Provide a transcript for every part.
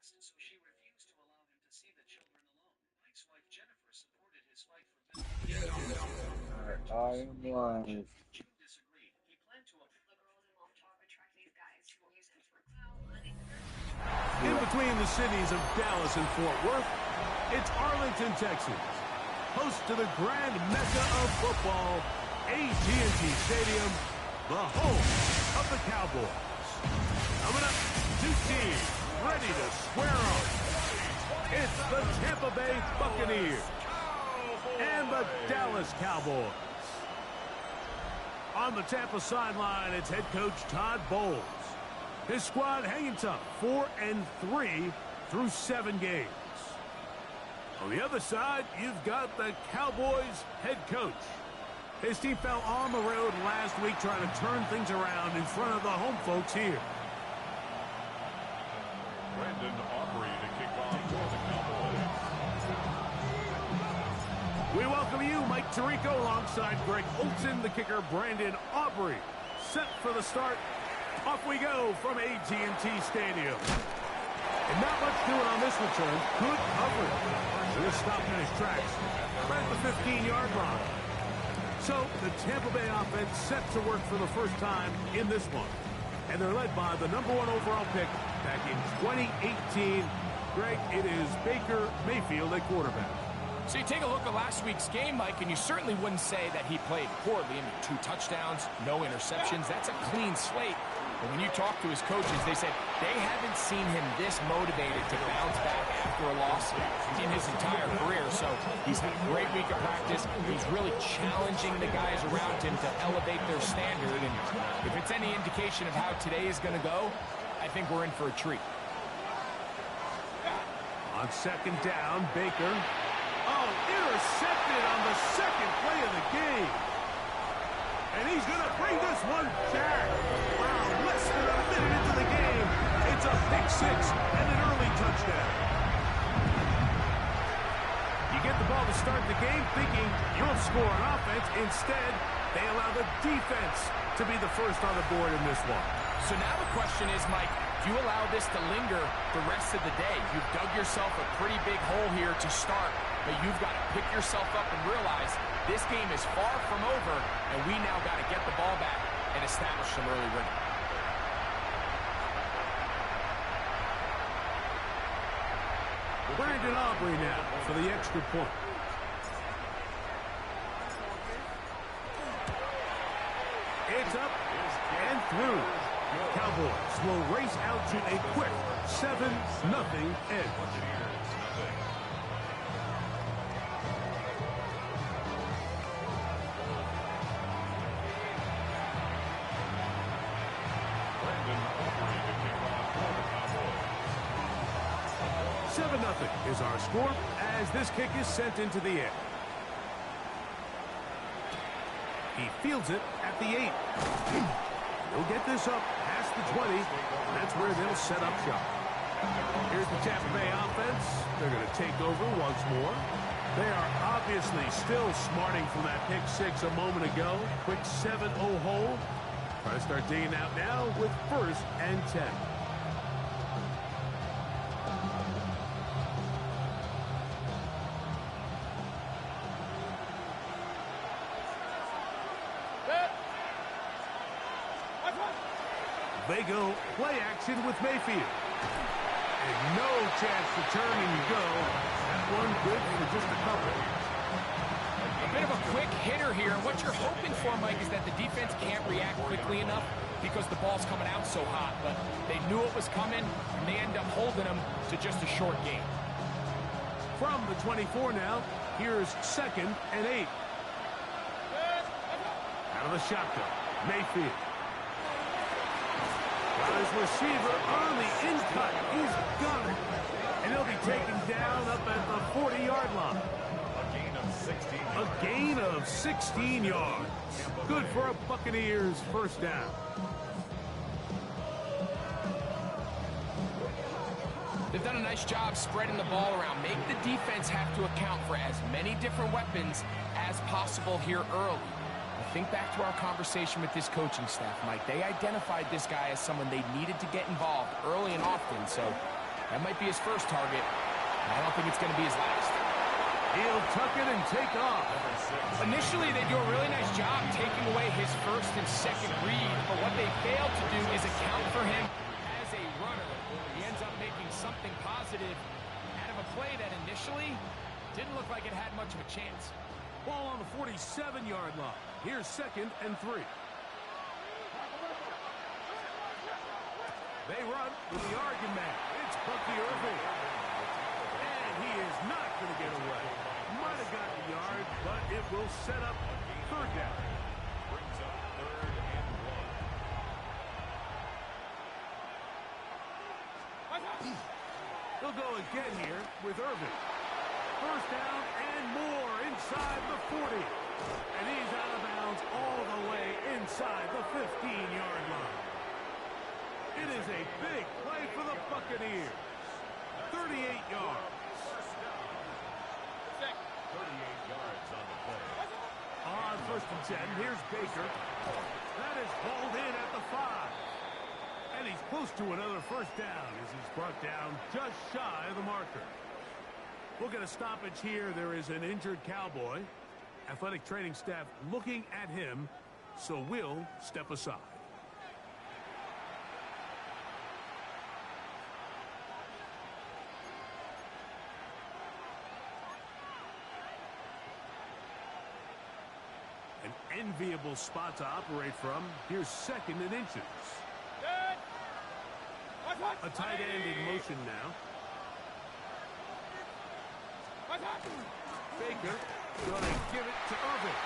fast, so she refused to allow him to see the children alone. Mike's wife Jennifer supported his fight for visiting. I am live. June disagreed. He planned to Liberals and love talk attract these guys who will use it for clout, money. In between the cities of Dallas and Fort Worth, it's Arlington, Texas, host to the grand mecca of football, AT&T Stadium, the home of the Cowboys. Coming up, two teams ready to square off. It's the Tampa Bay Buccaneers and the Dallas Cowboys. On the Tampa sideline, it's head coach Todd Bowles. His squad hanging tough, 4-3 through 7 games. On the other side, you've got the Cowboys head coach. His team fell on the road last week trying to turn things around in front of the home folks here. Brandon Aubrey to kick off for the Cowboys. We welcome you, Mike Tirico, alongside Greg Olson, the kicker, Brandon Aubrey. Set for the start. Off we go from AT&T Stadium. And not much doing on this return. Good coverage. They're stopping in his tracks right at the 15-yard line. So the Tampa Bay offense set to work for the first time in this one. And they're led by the #1 overall pick back in 2018. Greg, it is Baker Mayfield at quarterback. So you take a look at last week's game, Mike, and you certainly wouldn't say that he played poorly. I mean, 2 touchdowns, no interceptions. That's a clean slate. But when you talk to his coaches, they said they haven't seen him this motivated to bounce back after a loss in his entire career. So he's had a great week of practice. He's really challenging the guys around him to elevate their standard. And if it's any indication of how today is going to go, I think we're in for a treat. On second down, Baker. Oh, intercepted on the second play of the game. And he's going to bring this one back. Wow, less than a minute into the game. It's a pick 6 and an early touchdown. You get the ball to start the game thinking you'll score on offense. Instead, they allow the defense to be the first on the board in this one. So now the question is, Mike, do you allow this to linger the rest of the day? You've dug yourself a pretty big hole here to start, but you've got to pick yourself up and realize this game is far from over, and we now got to get the ball back and establish some early winning. Brandon Aubrey now for the extra point. It's up and through. Cowboys will race out to a quick 7-0 edge. Brandon Aubrey to kick off for the Cowboys. 7-0 is our score as this kick is sent into the air. He fields it at the 8. He'll get this up past the 20. That's where they'll set up shop. Here's the Tampa Bay offense. They're going to take over once more. They are obviously still smarting from that pick 6 a moment ago. Quick 7-0 hole. Try to start digging out now with 1st and 10. They go play action with Mayfield. And no chance to turn, and you go. That one good for just a couple. A bit of a quick hitter here, and what you're hoping for, Mike, is that the defense can't react quickly enough because the ball's coming out so hot. But they knew it was coming, and they end up holding them to just a short game. From the 24 now, here's 2nd and 8. Out of the shotgun, Mayfield. Got his receiver on the in-cut. He's got it. And he'll be taken down up at the 40-yard line. A gain of 16 yards. A gain of 16 yards. Good for a Buccaneers first down. They've done a nice job spreading the ball around. Make the defense have to account for as many different weapons as possible here early. Think back to our conversation with this coaching staff, Mike. They identified this guy as someone they needed to get involved early and often, so That might be his first target. I don't think it's going to be his last. He'll tuck it and take off. Initially, they do a really nice job taking away his first and second read, but what they failed to do is account for him as a runner. He ends up making something positive out of a play that initially didn't look like it had much of a chance. Ball on the 47-yard line. Here's 2nd and 3. They run with the Oregon man. It's Bucky Irving. And he is not going to get away. Might have gotten a yard, but it will set up 3rd down. Brings up 3rd and 1. He'll go again here with Irving. 1st down and more inside the 40. And he's out of bounds all the way inside the 15-yard line. It is a big play for the Buccaneers. 38 yards. 38 yards on the play. On 1st and 10, here's Baker. That is hauled in at the 5. And he's close to another 1st down as he's brought down just shy of the marker. We'll get a stoppage here. There is an injured Cowboy. Athletic training staff looking at him, so we'll step aside. An enviable spot to operate from. Here's 2nd and inches. A tight end in motion now. Baker going to give it to Irving.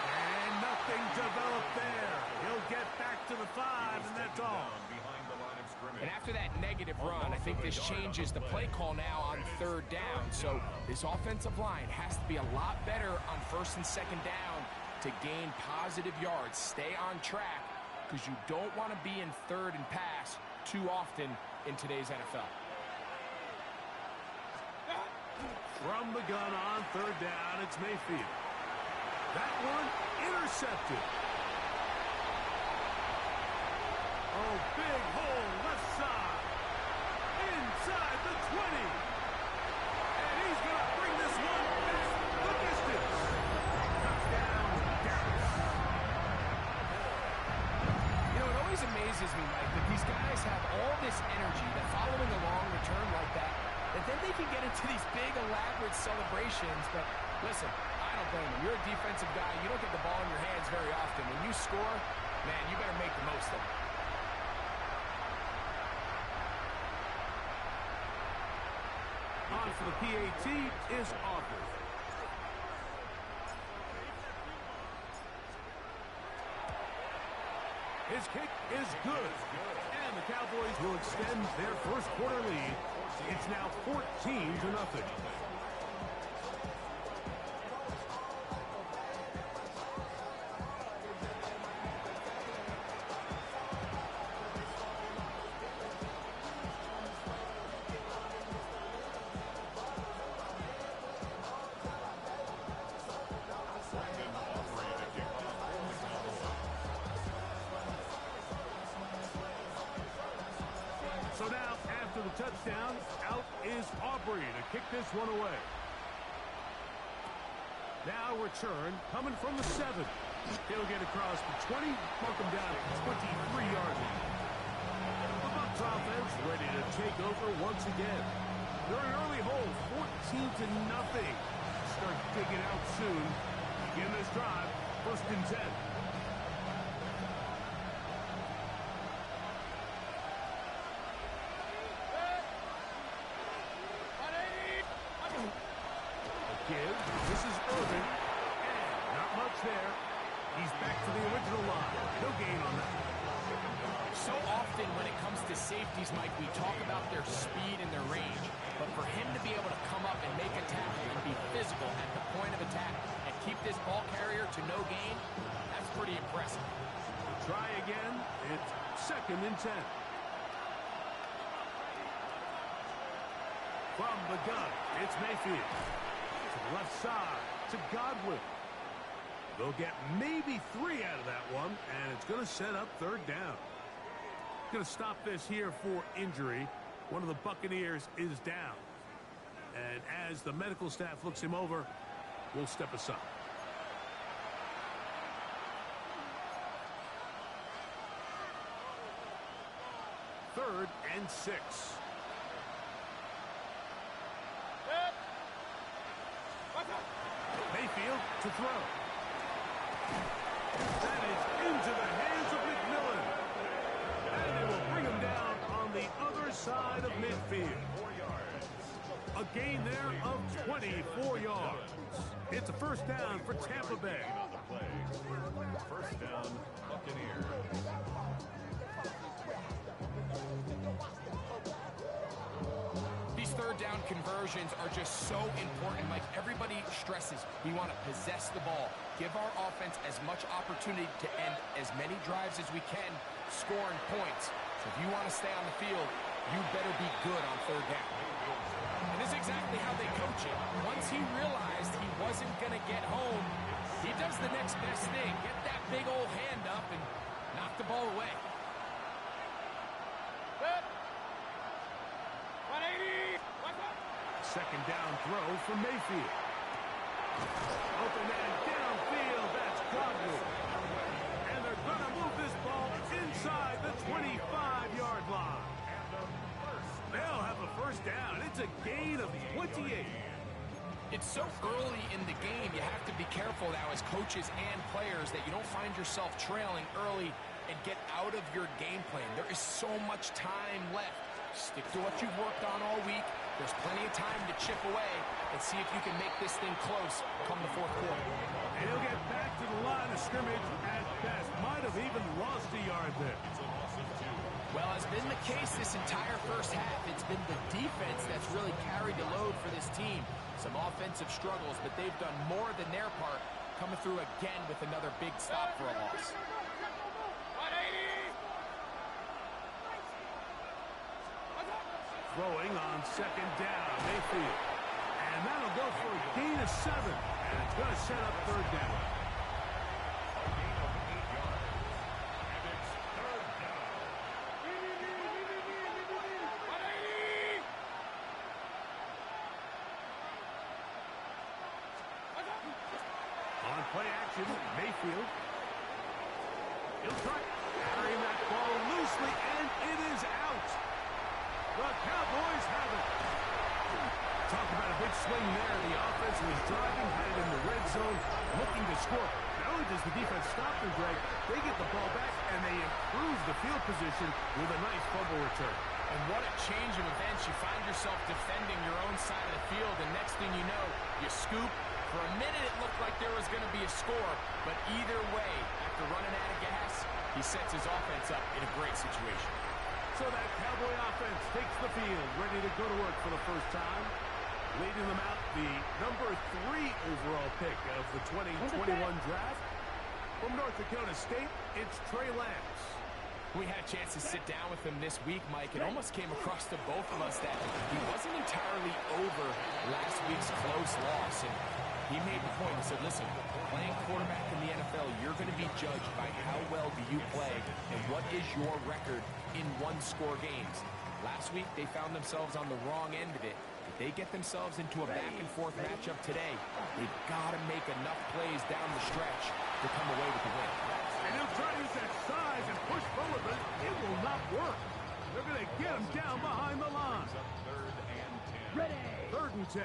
And nothing developed there. He'll get back to the 5, and that's all. Behind the line of scrimmage. And after that negative run, I think this changes the play call now on 3rd down. So this offensive line has to be a lot better on 1st and 2nd down to gain positive yards. Stay on track because you don't want to be in 3rd and pass too often in today's NFL. From the gun on 3rd down, it's Mayfield. That one intercepted. Oh, big hole left side. Inside the 20. And he's going to bring this one back the distance. Touchdown, Dallas. You know, it always amazes me, Mike, that these guys have all this energy that following a long return like that, and then they can get into these big, elaborate celebrations. But listen, I don't blame them. You're a defensive guy. You don't get the ball in your hands very often. When you score, man, you better make the most of it. On for the PAT is Aubrey. His kick is good. And the Cowboys will extend their 1st quarter lead. It's now 14-0. So now, after the touchdown, out is Aubrey to kick this one away. Now return, coming from the 7. He'll get across the 20, mark him down at 23-yard line. The Bucs offense ready to take over once again. They're an early hole, 14-0. Start digging out soon. Begin this drive, 1st and 10. This is Irving, and not much there. He's back to the original line. No gain on that. So often when it comes to safeties, Mike, we talk about their speed and their range. But for him to be able to come up and make a tackle and be physical at the point of attack and keep this ball carrier to no gain, that's pretty impressive. Try again. It's 2nd and 10. From the gun, it's Mayfield. To the left side, to Godwin. They'll get maybe 3 out of that one, and it's going to set up 3rd down. Going to stop this here for injury. One of the Buccaneers is down. And as the medical staff looks him over, we'll step aside. Third and 6. Mayfield to throw. That is into the hands of McMillan. And they will bring him down on the other side of midfield. A gain there of 24 yards. It's a first down for Tampa Bay. First down, Buccaneers. These third down conversions are just so important, Mike. Everybody stresses we want to possess the ball, give our offense as much opportunity to end as many drives as we can, scoring points. So if you want to stay on the field, you better be good on third down. And this is exactly how they coach it. Once he realized he wasn't going to get home, he does the next best thing. Get that big old hand up and knock the ball away. 180. Second down throw for Mayfield. Open man downfield. That's Godwin. And they're going to move this ball inside the 25-yard line. They'll have a first down. It's a gain of 28. It's so early in the game, you have to be careful now as coaches and players that you don't find yourself trailing early and get out of your game plan. There is so much time left. Stick to what you've worked on all week. There's plenty of time to chip away and see if you can make this thing close come the fourth quarter. And he'll get back to the line of scrimmage at best. Might have even lost a yard there. Well, has been the case this entire first half. It's been the defense that's really carried the load for this team. Some offensive struggles, but they've done more than their part, coming through again with another big stop for a loss. 180. Throwing on second down, Mayfield. And that'll go for a gain of 7. And it's going to set up third down. On play action, Mayfield. He'll try carrying that ball loosely, and it is out. The Cowboys have it. Talk about a big swing there. The offense was driving, headed in the red zone, looking to score. Not only does the defense stop them, Greg, they get the ball back, and they improve the field position with a nice fumble return. And what a change of events. You find yourself defending your own side of the field, and next thing you know, you scoop. For a minute, it looked like there was going to be a score, but either way, after running out of gas, he sets his offense up in a great situation. So that Cowboy offense takes the field, ready to go to work for the first time. Leading them out, the number 3 overall pick of the 2021 draft. From North Dakota State, it's Trey Lance. We had a chance to sit down with him this week, Mike. It almost came across to both of us that he wasn't entirely over last week's close loss. And he made the point and said, listen, playing quarterback in the NFL, you're going to be judged by how well do you play and what is your record in one-score games. Last week, they found themselves on the wrong end of it. If they get themselves into a back-and-forth matchup today, they've got to make enough plays down the stretch to come away with the win. And he'll try to use that size and push forward, but it will not work. They're going to get him down behind the line. Ready. Third and 10.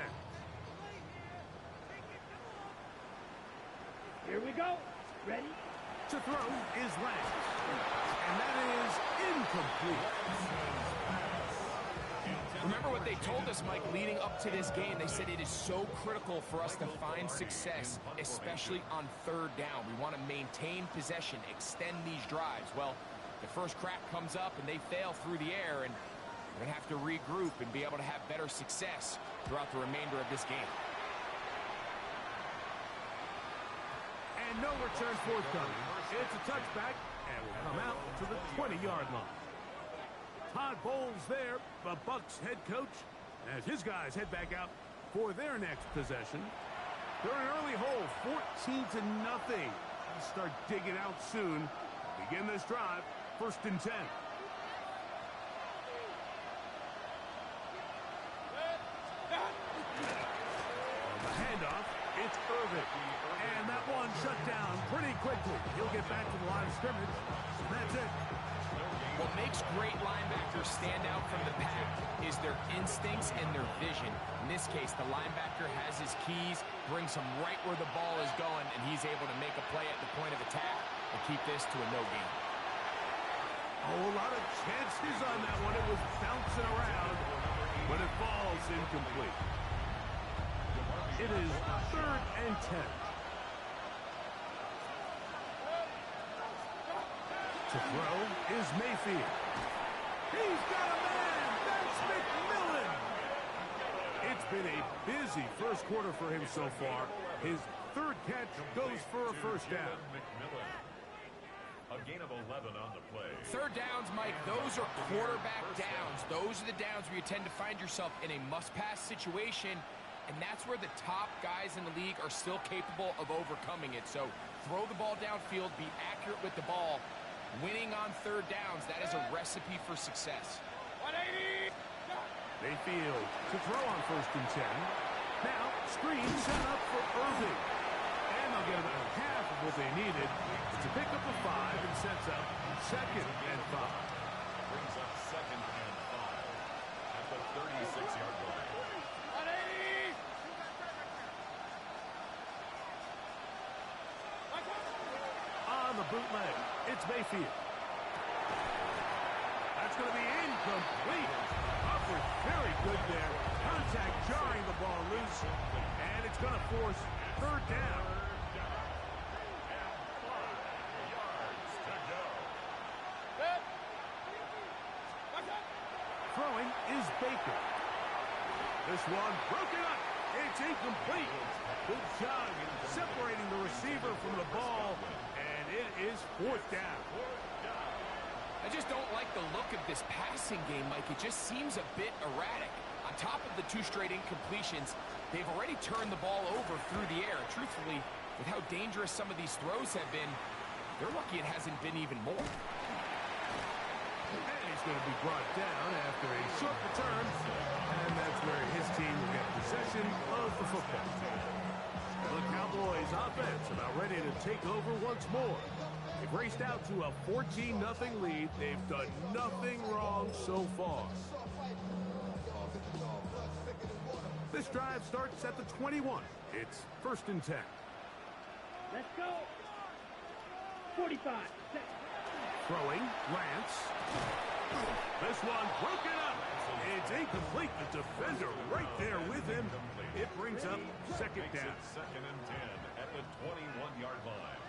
Here we go. Ready. To throw is Lance. And that is incomplete. Remember what they told us, Mike, leading up to this game. They said it is so critical for us to find success, especially on third down. We want to maintain possession, extend these drives. Well, the first crack comes up and they fail through the air, and we're going to have to regroup and be able to have better success throughout the remainder of this game. And no return forthcoming. It's a touchback, and will come out to the 20-yard line. Todd Bowles there, the Bucs head coach, as his guys head back out for their next possession. They're an early hole, 14-0. They'll start digging out soon. Begin this drive, first and 10. pretty quickly. He'll get back to the line of scrimmage. That's it. What makes great linebackers stand out from the pack is their instincts and their vision. In this case, the linebacker has his keys, brings him right where the ball is going, and he's able to make a play at the point of attack and keep this to a no gain. Oh, a lot of chances on that one. It was bouncing around, but it falls incomplete. It is 3rd and 10. To throw is Mayfield. He's got a man. That's McMillan. It's been a busy first quarter for him so far. His 3rd catch goes for a first down. A gain of 11 on the play. 3rd downs, Mike, those are quarterback downs. Those are the downs where you tend to find yourself in a must-pass situation, and that's where the top guys in the league are still capable of overcoming it. So throw the ball downfield, be accurate with the ball. Winning on 3rd downs, that is a recipe for success. 180! Mayfield to throw on 1st and 10. Now, screen set up for Irving. And they'll get about half of what they needed. It's a pickup of 5 and sets up 2nd and 5. Brings up 2nd and 5 at the 36-yard line. 180! On the bootleg, it's Mayfield. That's going to be incomplete. Upward, very good there. Contact jarring the ball loose, and it's going to force 3rd down. Throwing is Baker. This one broken up. It's incomplete. Good job separating the receiver from the ball, and it is 4th down. I just don't like the look of this passing game, Mike. It just seems a bit erratic. On top of the 2 straight incompletions, they've already turned the ball over through the air. Truthfully, with how dangerous some of these throws have been, they're lucky it hasn't been even more. And he's going to be brought down after a short return, and that's where his team will get possession of the football. The Cowboys offense about ready to take over once more. They've raced out to a 14-0 lead. They've done nothing wrong so far. This drive starts at the 21. It's 1st and 10. Let's go! 45. Throwing, Lance. This one broken up. It's incomplete. The defender right there with him. It brings up 2nd down. 2nd and 10 at the 21-yard line.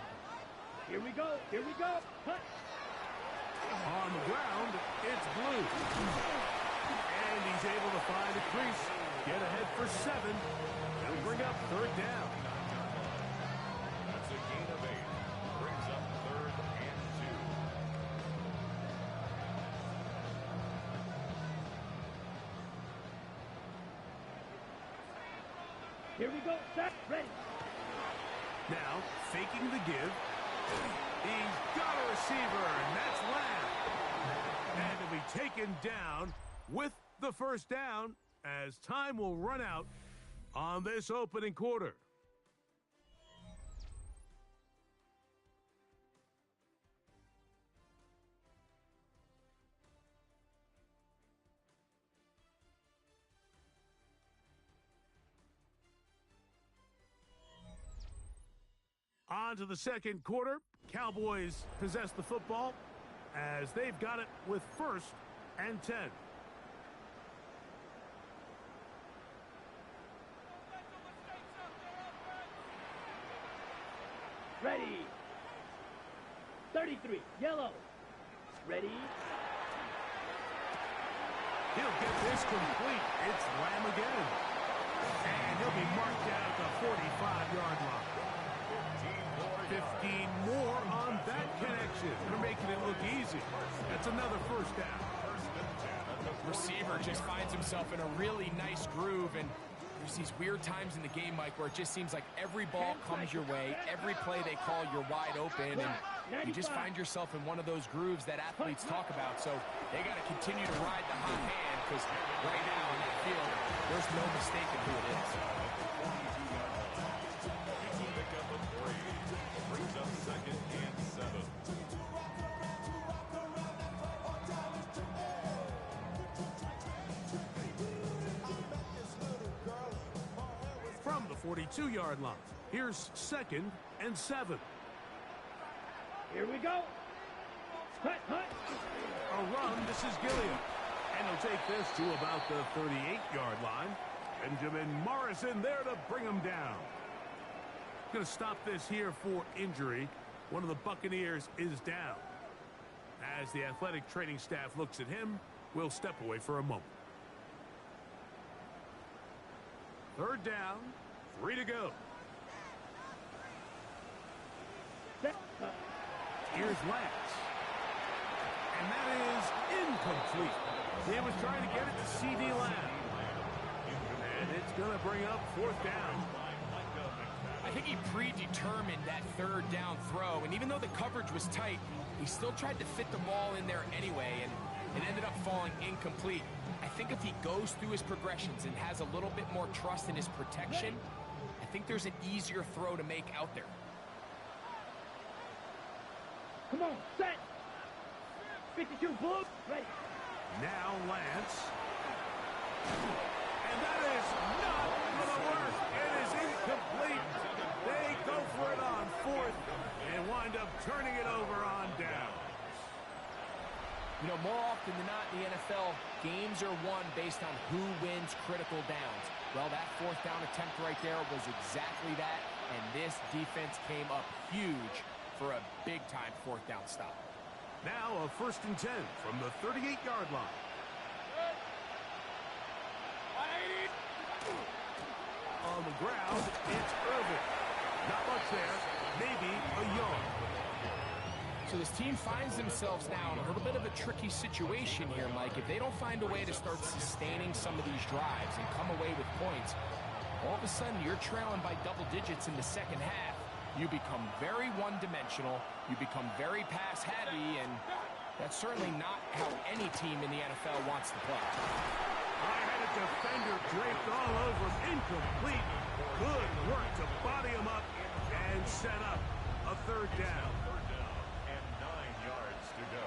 Here we go. Here we go. Cut. On the ground, it's Blue. And he's able to find a crease. Get ahead for 7. That'll bring up 3rd down. That's a gain of 8. Brings up 3rd and 2. Here we go. Set. Ready. Now, faking the give. He's got a receiver, and that's Lamb. And he'll be taken down with the 1st down as time will run out on this opening quarter. On to the 2nd quarter. Cowboys possess the football as they've got it with 1st and 10. Ready. 33. Yellow. Ready. He'll get this complete. It's Lamb again. And he'll be marked down at the 45-yard line. 15 more on that connection. They're making it look easy. That's another 1st down. Receiver just finds himself in a really nice groove, and there's these weird times in the game, Mike, where it just seems like every ball comes your way, every play they call, you're wide open, and you just find yourself in one of those grooves that athletes talk about. So they got to continue to ride the hot hand, because right now in that field, There's no mistaking who it is. Pickup of 3. Brings up 2nd and 7. From the 42-yard line, here's 2nd and 7. Here we go. Hut, hut. A run, this is Gilliam. And he'll take this to about the 38-yard line. Benjamin Morrison there to bring him down. Going to stop this here for injury. One of the Buccaneers is down. As the athletic training staff looks at him, we'll step away for a moment. 3rd down, 3 to go. Here's Lance. And that is incomplete. He was trying to get it to C.D. Lamb. And it's going to bring up 4th down. I think he predetermined that 3rd down throw, and even though the coverage was tight, he still tried to fit the ball in there anyway, and it ended up falling incomplete. I think if he goes through his progressions and has a little bit more trust in his protection, I think there's an easier throw to make out there. Come on, set. 52 blue. Ready. Now Lance. And that is not going to work. It is incomplete. They go for it on 4th and wind up turning it over on down. You know, more often than not in the NFL, games are won based on who wins critical downs. Well, that 4th down attempt right there was exactly that, and this defense came up huge for a big-time 4th down stop. Now a 1st and 10 from the 38-yard line. On the ground, it's Irvin. Not much there, maybe a yard. So this team finds themselves now in a little bit of a tricky situation here, Mike. If they don't find a way to start sustaining some of these drives and come away with points, all of a sudden you're trailing by double digits in the 2nd half. You become very one-dimensional, you become very pass-heavy, and that's certainly not how any team in the NFL wants to play. I had a defender draped all over him, incomplete. Good work to body him up and set up a 3rd down. 3rd down and 9 yards to go.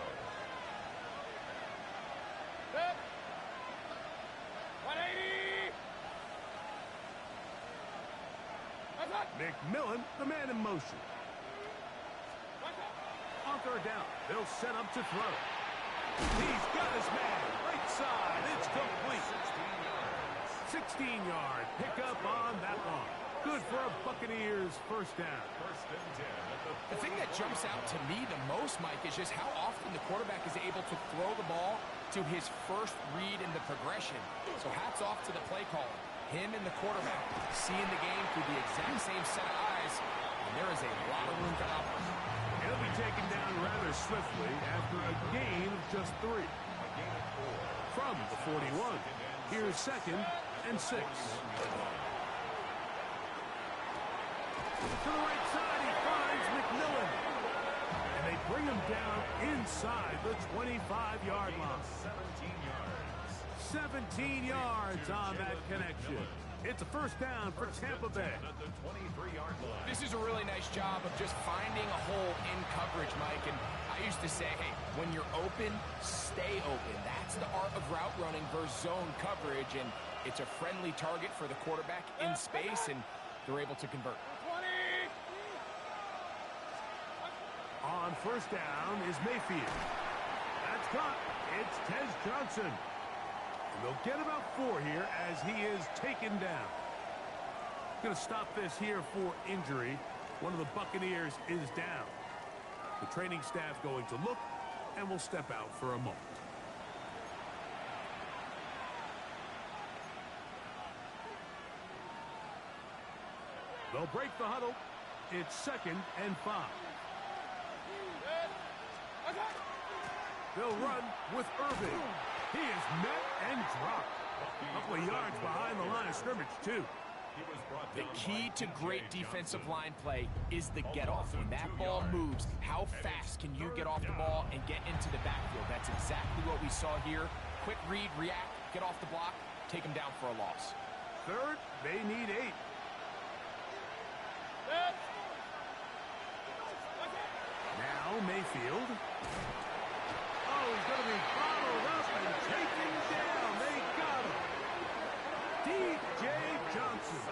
180. McMillan, the man in motion. On 3rd down, they'll set up to throw. He's got his man, right side, it's complete. 16-yard pickup on that one. Good for a Buccaneers 1st down. 1st and 10 at the The thing that jumps out to me the most, Mike, is just how often the quarterback is able to throw the ball to his first read in the progression. So hats off to the play caller. Him and the quarterback seeing the game through the exact same set of eyes, and there is a lot of room to operate. He'll be taken down rather swiftly after a gain of just 3. From the 41, here's 2nd and 6. To the right side, he finds McMillan. And they bring him down inside the 25-yard line. 17 yards on that connection. It's a 1st down for Tampa Bay. At the 23-yard line. This is a really nice job of just finding a hole in coverage, Mike. And I used to say, hey, when you're open, stay open. That's the art of route running versus zone coverage. And it's a friendly target for the quarterback in space, and they're able to convert. On 1st down is Mayfield. That's caught. It's Tez Johnson. And they'll get about 4 here as he is taken down. Going to stop this here for injury. One of the Buccaneers is down. The training staff going to look, and will step out for a moment. They'll break the huddle. It's 2nd and 5. They'll run with Irvin. He is met and dropped. A couple of yards behind the line of scrimmage, too. The key to great defensive line play is the get-off. When that ball moves, how fast can you get off the ball and get into the backfield? That's exactly what we saw here. Quick read, react, get off the block, take him down for a loss. Third, they need 8. Now Mayfield. Oh, he's going to be bottled up and taken down. They got him. DJ Johnson.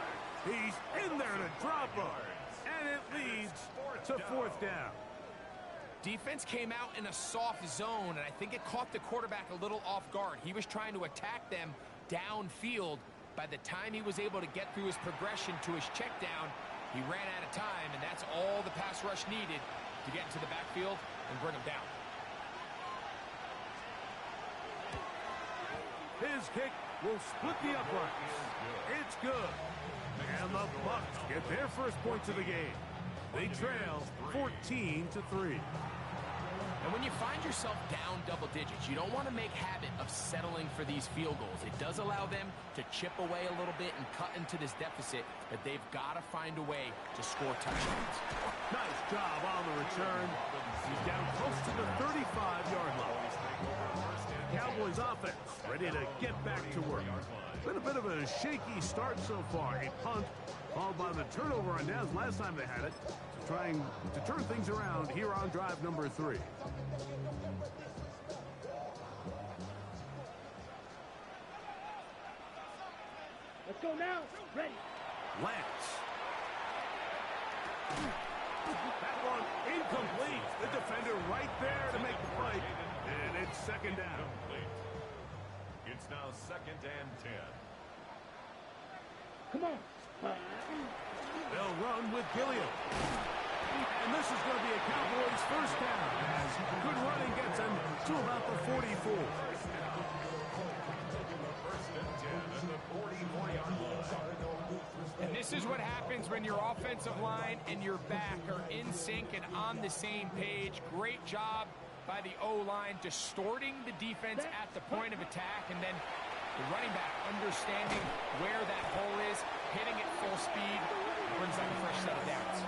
He's in there to drop him. And it leads to 4th down. Defense came out in a soft zone, and I think it caught the quarterback a little off guard. He was trying to attack them downfield. By the time he was able to get through his progression to his check down, he ran out of time, and that's all the pass rush needed to get into the backfield and bring him down. His kick will split the uprights. It's good. And the Bucs get their first points of the game. They trail 14-3. And when you find yourself down double digits, you don't want to make habit of settling for these field goals. It does allow them to chip away a little bit and cut into this deficit, but they've got to find a way to score touchdowns. Nice job on the return. He's down close to the 35-yard line. Cowboys offense ready to get back to work. Been a bit of a shaky start so far. A punt followed by the turnover on downs last time they had it. Trying to turn things around here on drive number 3. Let's go now. Ready. Lance. That one incomplete. The defender right there to make the play. And it's 2nd down. It's now 2nd and 10. Come on. They'll run with Gilliam. And this is going to be a Cowboys 1st down as good running gets them to about the 44. 1st and 10 at the 44-yard line. And this is what happens when your offensive line and your back are in sync and on the same page. Great job by the O-line distorting the defense at the point of attack, and then the running back understanding where that hole is, hitting it full speed, brings up a fresh set of downs.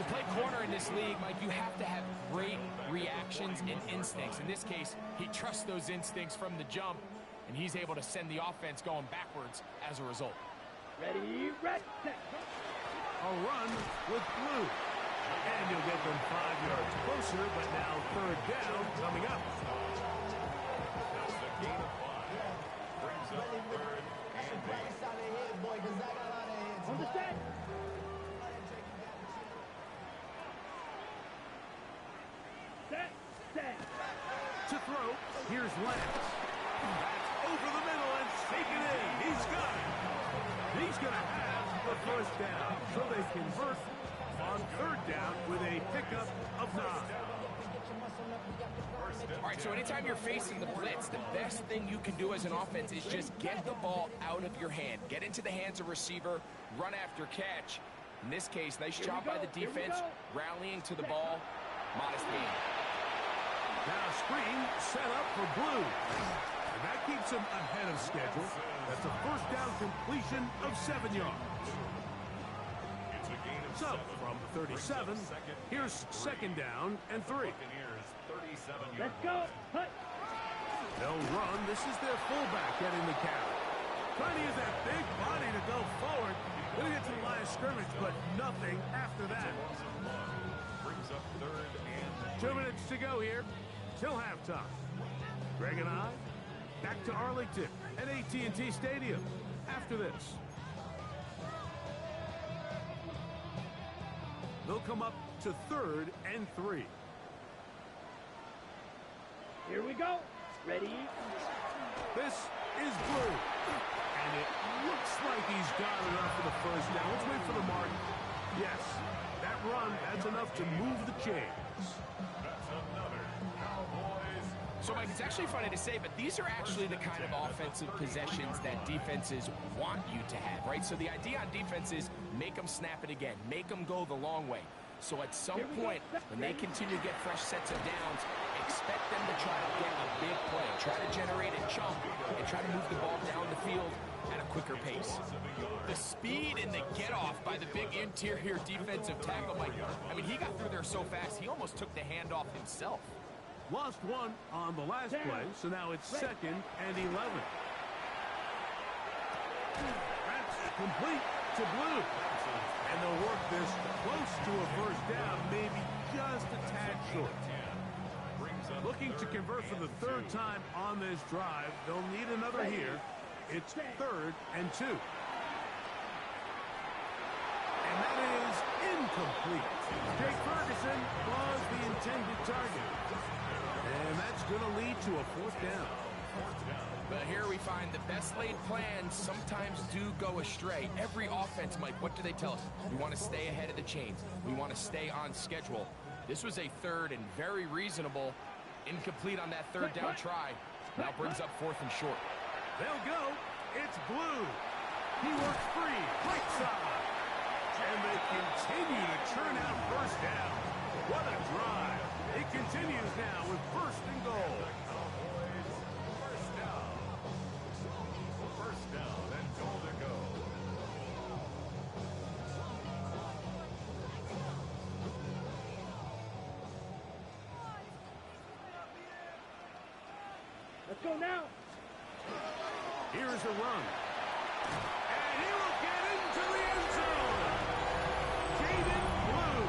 To play corner in this league, Mike, you have to have great reactions and instincts. In this case, he trusts those instincts from the jump, and he's able to send the offense going backwards as a result. Ready, set. A run with Blue. And you'll get them 5 yards closer, but now 3rd down coming up. That's a gain of 5. Brings up 3rd and 8. On the set. Set. To throw, here's Lance. Over the middle and taken in. He's got it. He's going to have the 1st down. So they convert on 3rd down with a pickup of 9. All right, so anytime you're facing the blitz, the best thing you can do as an offense is just get the ball out of your hand. Get into the hands of receiver, run after catch. In this case, nice job by the defense, rallying to the ball. Modest gain. Now screen set up for Blue. And that keeps him ahead of schedule. That's a 1st down completion of 7 yards. It's a gain of So, 7. from the 37, here's 2nd down and 3. Buccaneers 37-yard Let's go. Hut. They'll run. This is their fullback getting the carry. Trying to use that big body to go forward. Going to get to the line of scrimmage, but nothing after that. Brings up 3rd and 2 minutes to go here till halftime. Greg and I back to Arlington at AT&T Stadium after this. They'll come up to 3rd and 3. Here we go. Ready. This is Blue. And it looks like he's got enough for the 1st down. Let's wait for the mark. Yes, that run, that's enough to move the chains. that's another Cowboys. So, Mike, it's actually funny to say, but these are actually the kind of offensive possessions that defenses want you to have, right? So the idea on defense is make them snap it again, make them go the long way. So at some point, when they continue to get fresh sets of downs, expect them to try to get a big play, try to generate a chunk, and try to move the ball down the field at a quicker pace. The speed and the get-off by the big interior defensive tackle, Mike, I mean, he got through there so fast, he almost took the handoff himself. Lost one on the last play, so now it's 2nd and 11. That's complete to Blue. And they'll work this close to a first down, maybe just a tad short. Looking to convert for the third time on this drive. They'll need another here. It's 3rd and 2. And that is incomplete. Jake Ferguson was the intended target. And that's going to lead to a 4th down. But here we find the best laid plans sometimes do go astray. Every offense, Mike, what do they tell us? We want to stay ahead of the chains. We want to stay on schedule. This was a 3rd and very reasonable. Incomplete on that 3rd down try. Now brings up 4th and short. They'll go. It's Blue. He works free. Right side. And they continue to churn out first down. What a drive. It continues now with 1st and goal. First down and goal to go. Let's go now. Here's a run. And he will get into the end zone. Jaden Blue.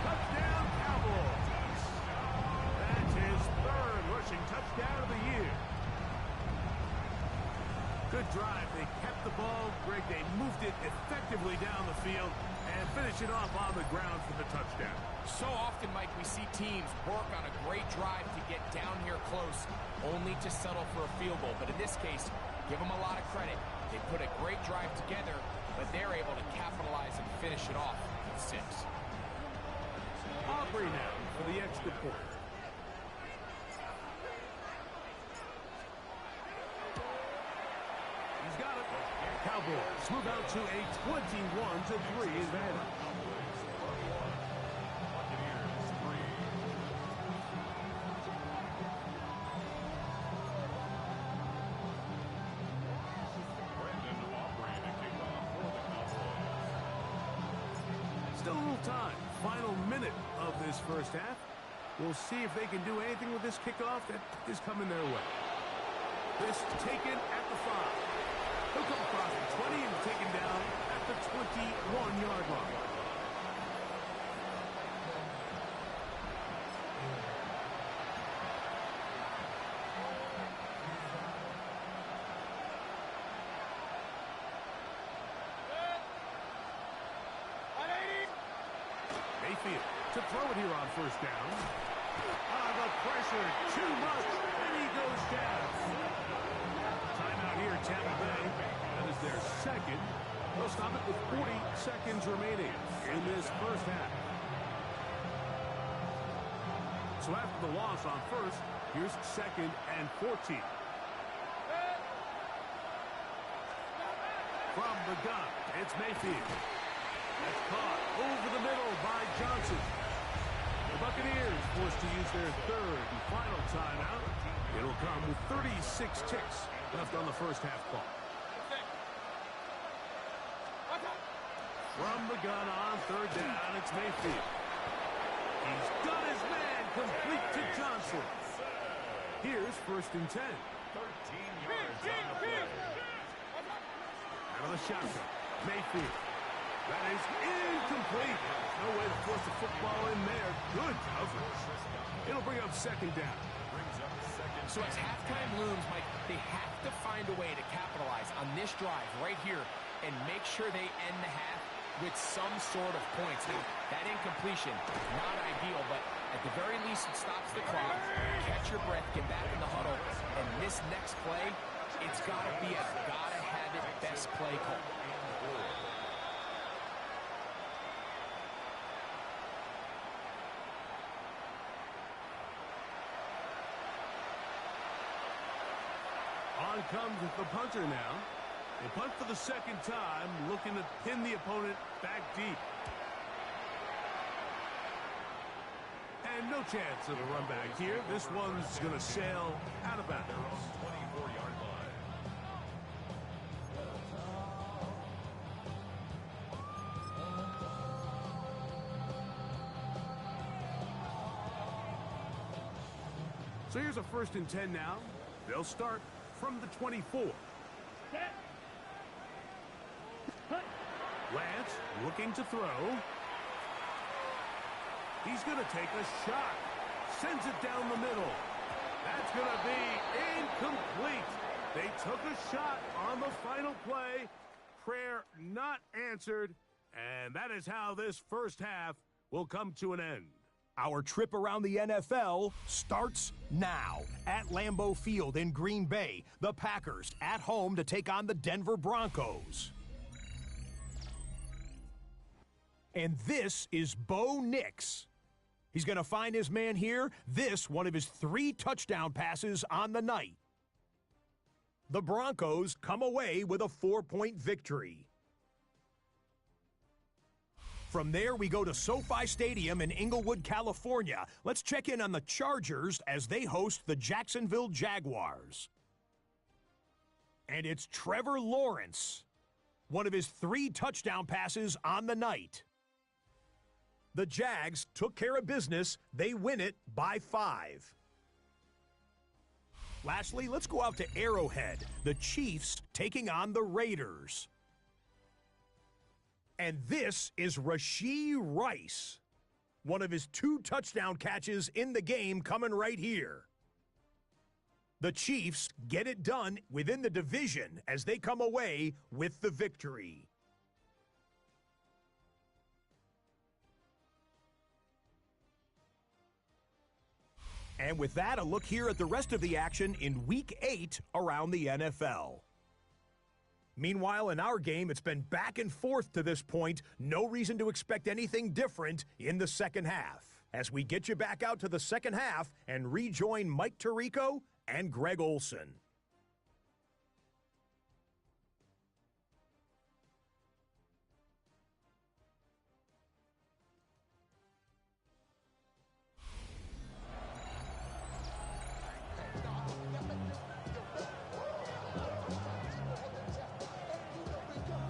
Touchdown Cowboys. That's his 3rd rushing touchdown of the year. Good drive. They kept the ball. Greg, they moved it effectively down the field and finish it off on the ground for the touchdown. So often, Mike, we see teams work on a great drive to get down here close, only to settle for a field goal. But in this case, give them a lot of credit. They put a great drive together, but they're able to capitalize and finish it off with 6. Aubrey now for the extra point. He's got it. Cowboys move out to a 21-3 advantage. Still a little time. Final minute of this first half. We'll see if they can do anything with this kickoff that is coming their way. This taken at the 5. He'll come across the 20 and taken down at the 21-yard line. Mayfield to throw it here on first down. The pressure too much, and he goes down. Timeout here, Tampa Bay. That is their 2nd. They'll stop it with 40 seconds remaining in this first half. So after the loss on first, here's 2nd and 14. From the gun, it's Mayfield. That's caught over the middle by Johnson. The Buccaneers forced to use their 3rd and final timeout. It'll come with 36 ticks left on the first half clock. From the gun on 3rd down, it's Mayfield. He's got his man complete to Johnson. Here's 1st and 10. 13 yards on the play. Out of the shotgun, Mayfield. That is incomplete. No way to force the football in there. Good coverage. It'll bring up 2nd down. So as halftime looms, Mike, they have to find a way to capitalize on this drive right here and make sure they end the half with some sort of points. Now, that incompletion, not ideal, but at the very least it stops the clock. Catch your breath, get back in the huddle, and this next play, it's got to be a gotta-have-it best play call. On comes the punter now. They punt for the 2nd time, looking to pin the opponent back deep. And no chance of a run back here. This one's going to sail out of bounds. 24-yard line. So here's a 1st and 10 now. They'll start from the 24. Set. Lance looking to throw. He's going to take a shot. Sends it down the middle. That's going to be incomplete. They took a shot on the final play. Prayer not answered. And that is how this first half will come to an end. Our trip around the NFL starts now. At Lambeau Field in Green Bay, the Packers at home to take on the Denver Broncos. And this is Bo Nix. He's going to find his man here. This, one of his 3 touchdown passes on the night. The Broncos come away with a 4-point victory. From there, we go to SoFi Stadium in Inglewood, California. Let's check in on the Chargers as they host the Jacksonville Jaguars. And it's Trevor Lawrence, one of his 3 touchdown passes on the night. The Jags took care of business. They win it by 5. Lastly, let's go out to Arrowhead. The Chiefs taking on the Raiders. And this is Rashee Rice. One of his 2 touchdown catches in the game coming right here. The Chiefs get it done within the division as they come away with the victory. And with that, a look here at the rest of the action in Week 8 around the NFL. Meanwhile, in our game, it's been back and forth to this point. No reason to expect anything different in the second half. As we get you back out to the second half and rejoin Mike Tirico and Greg Olson.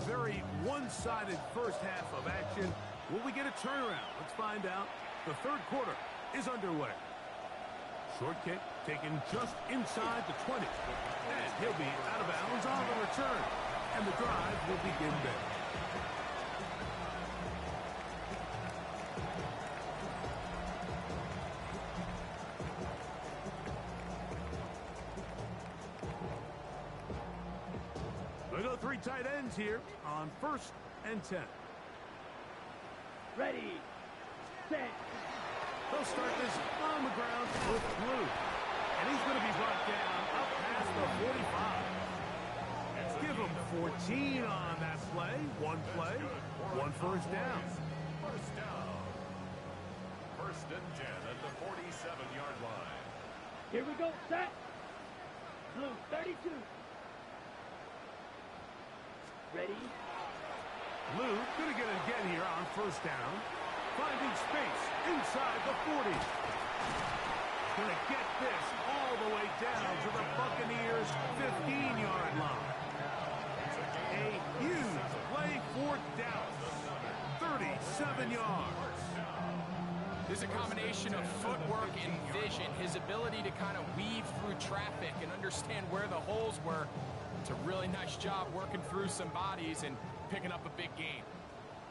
Very one-sided first half of action. Will we get a turnaround? Let's find out. The third quarter is underway. Short kick taken just inside the 20. And he'll be out of bounds on the return. And the drive will begin there. We go 3 tight ends here on 1st and 10. Ready, set. They'll start this on the ground with Blue. And he's going to be brought down up past the 45. Give him 14 on that play. 1 play, 1 first down. First down. 1st and 10 at the 47-yard line. Here we go, set. Blue, 32. Ready, Blue going to get it again here on 1st down. Finding space inside the 40. Going to get this all the way down to the Buccaneers' 15-yard line. A huge play for Dallas. 37 yards. There's a combination of footwork and vision, his ability to kind of weave through traffic and understand where the holes were. It's a really nice job working through some bodies and picking up a big gain.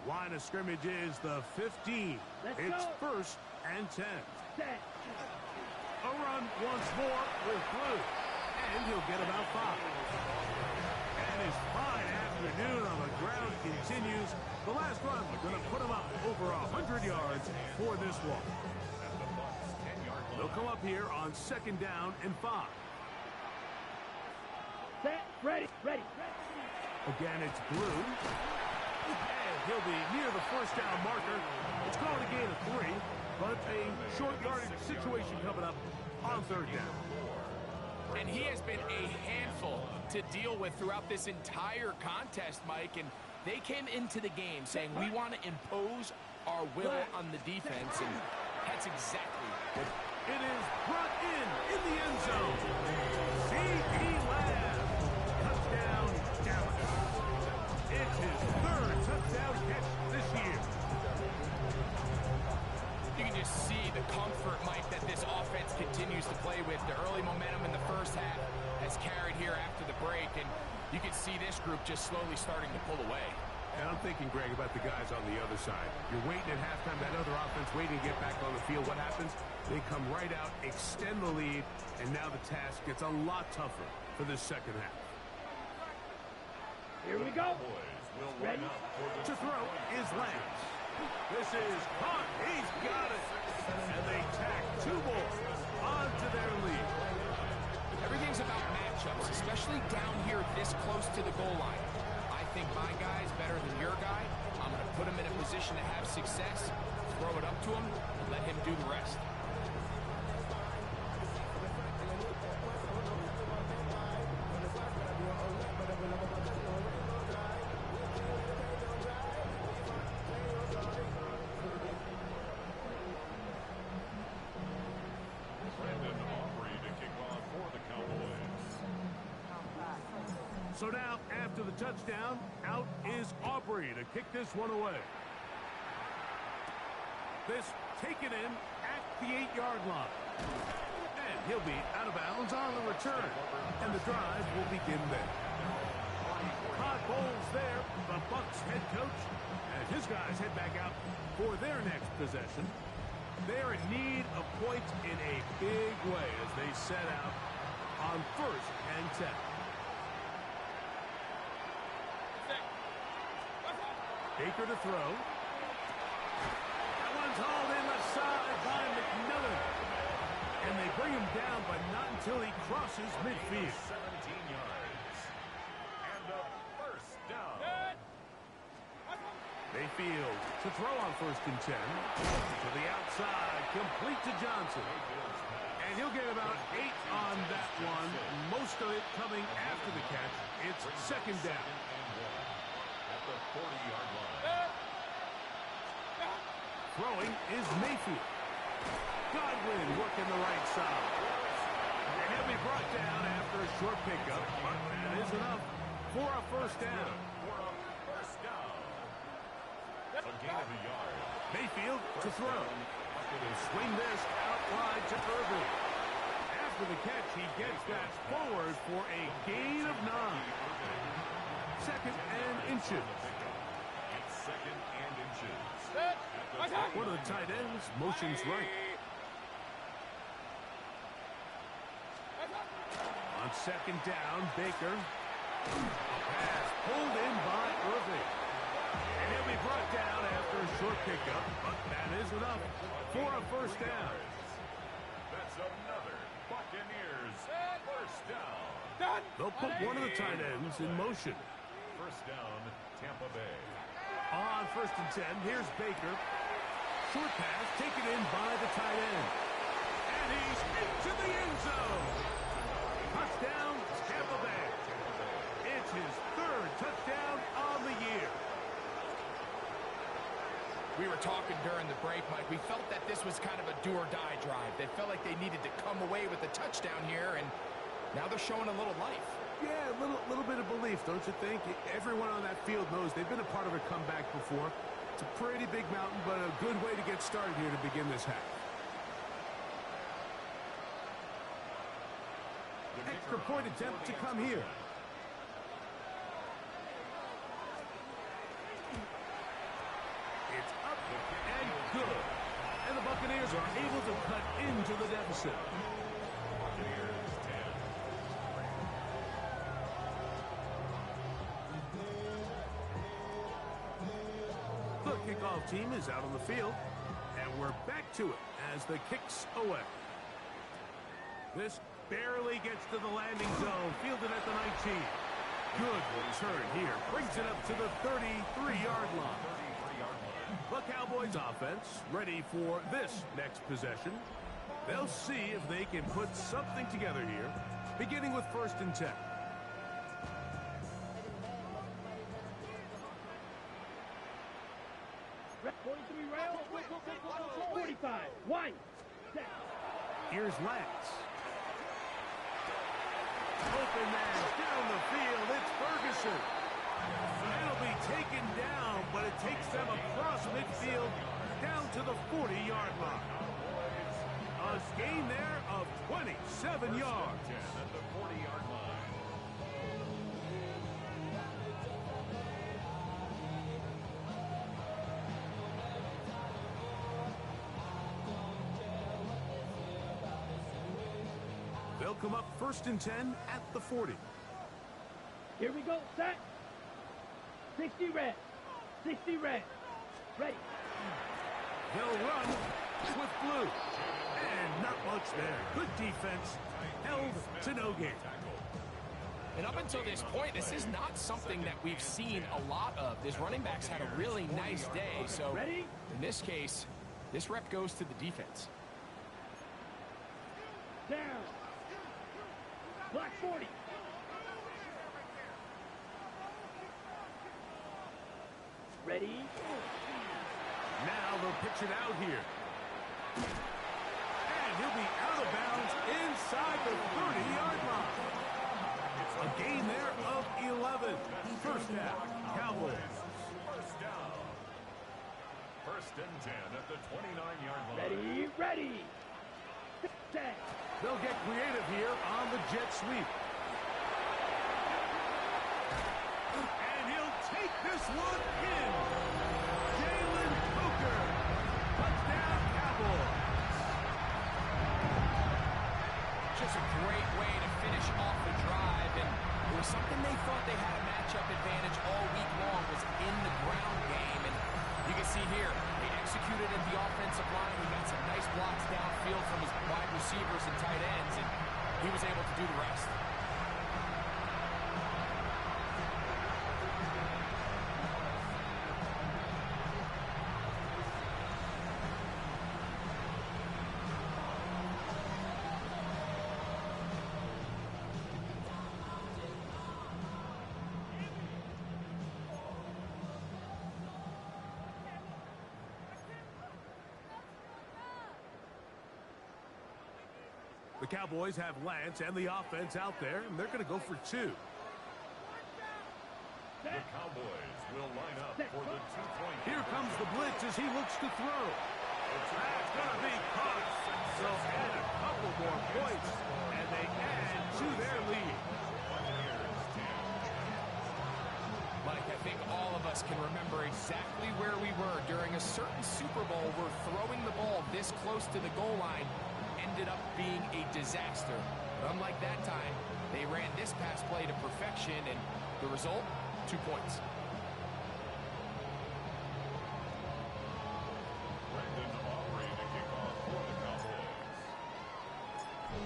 Line of scrimmage is the 15. It's go. 1st and 10. set. A run once more with Blue. And he'll get about 5. And his fine afternoon on the ground continues. The last run, we're going to put him up over 100 yards for this one. They'll come up here on 2nd down and 5. Set, ready. Again, it's Blue. And he'll be near the 1st down marker. It's called a gain of 3, but a short yardage situation coming up on 3rd down. And he has been a handful to deal with throughout this entire contest, Mike. And they came into the game saying, we want to impose our will on the defense. And that's exactly what it is. Brought in the end zone. C.D. Lamb. Touchdown, Dallas. It's his 3rd touchdown catch this year. You can just see the comfort, Mike, that this offense continues to play with. The early momentum in the first half has carried here after the break, and you can see this group just slowly starting to pull away. And I'm thinking, Greg, about the guys on the other side. You're waiting at halftime, that other offense waiting to get back on the field. What happens? They come right out, extend the lead, and now the task gets a lot tougher for this second half. Here we go. Ready? To throw is Lance. This is caught. He's got it. And they tack 2 more onto their lead. Everything's about matchups, especially down here this close to the goal line. I think my guy is better than your guy. I'm going to put him in a position to have success, throw it up to him, and let him do the rest. So now, after the touchdown, out is Aubrey to kick this one away. This taken in at the 8-yard line. And he'll be out of bounds on the return. And the drive will begin there. Todd Bowles there, the Bucs head coach, as his guys head back out for their next possession. They're in need of points in a big way as they set out on 1st and 10. Baker to throw. That one's hauled in left side by McMillan. And they bring him down, but not until he crosses midfield. 17 yards. And a first down. Mayfield to throw on 1st and 10. To the outside, complete to Johnson. And he'll get about 8 on that one. Most of it coming after the catch. It's 2nd down. At the 40-yard line. Throwing is Mayfield. Godwin working the right side. And he'll be brought down after a short pickup. But that is enough for a 1st down. A gain of a yard. Mayfield to throw. He'll swing this out wide to Irving. After the catch, he gets that forward for a gain of 9. 2nd and inches. It's 2nd and inches. One of the tight ends motions right. On 2nd down, Baker. A pass pulled in by Irving. And he'll be brought down after a short pickup, but that is enough for a 1st down. That's another Buccaneers 1st down. They'll put one of the tight ends in motion. 1st down, Tampa Bay. On 1st and 10, here's Baker. Short pass taken in by the tight end. And he's into the end zone. Touchdown, Tampa Bay. It's his 3rd touchdown on the year. We were talking during the break, Mike. We felt that this was kind of a do-or-die drive. They felt like they needed to come away with the touchdown here, and now they're showing a little life. Yeah, a little bit of belief, don't you think? Everyone on that field knows they've been a part of a comeback before. It's a pretty big mountain, but a good way to get started here to begin this half. Extra point attempt to come here. It's up and good. And the Buccaneers are able to cut into the deficit. Buccaneers 10. The kickoff team is out on the field, and we're back to it as the kick's away. This barely gets to the landing zone, fielded at the 19. Good return here, brings it up to the 33-yard line. The Cowboys offense ready for this next possession. They'll see if they can put something together here, beginning with 1st and 10. Rep 43 rail. 45. Wide. Set. Here's Lance. Open man down the field. It's Ferguson. It'll be taken down, but it takes them across midfield down to the 40-yard line. A gain there of 27 yards. 10 at the 40-yard line. They'll come up 1st and 10 at the 40. Here we go, set. 60 red. 60 red. Ready. They'll run with blue. And not much there. Good defense. Held to no gain. And up until this point, this is not something that we've seen a lot of. This running back's had a really nice day. So Ready? in this case, this rep goes to the defense. Down. Black 40. Ready? Now they'll pitch it out here. And he'll be out of bounds inside the 30-yard line. A gain there of 11. First down, Cowboys. First down. 1st and 10 at the 29-yard line. Ready? Ready. Set. They'll get creative here on the jet sweep. And he'll take this one in. Jalen Hooker. Touchdown, Cowboys. Just a great way to finish off the drive. And it was something they thought they had a matchup advantage all week long, was in the ground game. And you can see here, they executed at the offensive line. He got some nice blocks downfield from his wide receivers and tight ends, and he was able to do the rest. The Cowboys have Lance and the offense out there, and they're going to go for 2. The Cowboys will line up for the 2-point. Here comes the blitz as he looks to throw. That's going to be caught. So add a couple more points, and they add to their lead. Mike, I think all of us can remember exactly where we were during a certain Super Bowl where throwing the ball this close to the goal line ended up being a disaster. But unlike that time, they ran this pass play to perfection, and the result, 2 points.